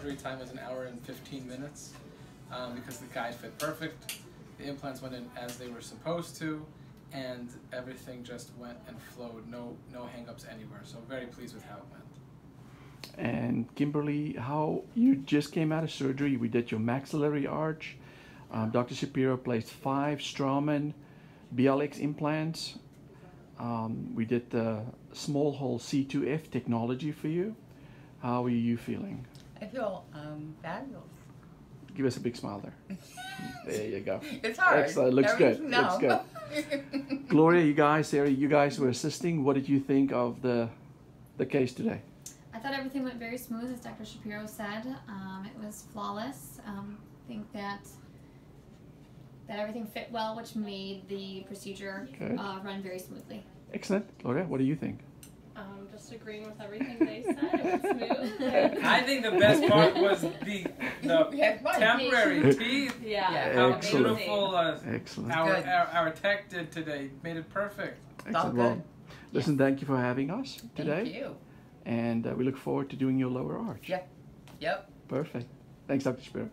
surgery time was 1 hour and 15 minutes because the guide fit perfect. The implants went in as they were supposed to, and everything just went and flowed. No hang-ups anywhere. So very pleased with how it went. And Kimberly, how you just came out of surgery? We did your maxillary arch. Dr. Shapiro placed 5 Straumann BLX implants. We did the small hole C2F technology for you. How are you feeling? I feel fabulous. Give us a big smile there. There you go. It's hard. Excellent. Looks good. Looks good. Gloria, you guys, Sarah, you guys were assisting. What did you think of the case today? I thought everything went very smooth, as Dr. Shapiro said. It was flawless. I think that everything fit well, which made the procedure run very smoothly. Excellent. Gloria, what do you think? Just agreeing with everything they said. It was smooth. I think the best part was the temporary teeth. Yeah. How Excellent. beautiful Excellent. our tech did today. Made it perfect. Excellent. Well, listen, thank you for having us today. Thank you. And we look forward to doing your lower arch. Yep. Perfect. Thanks, Dr. Shapiro.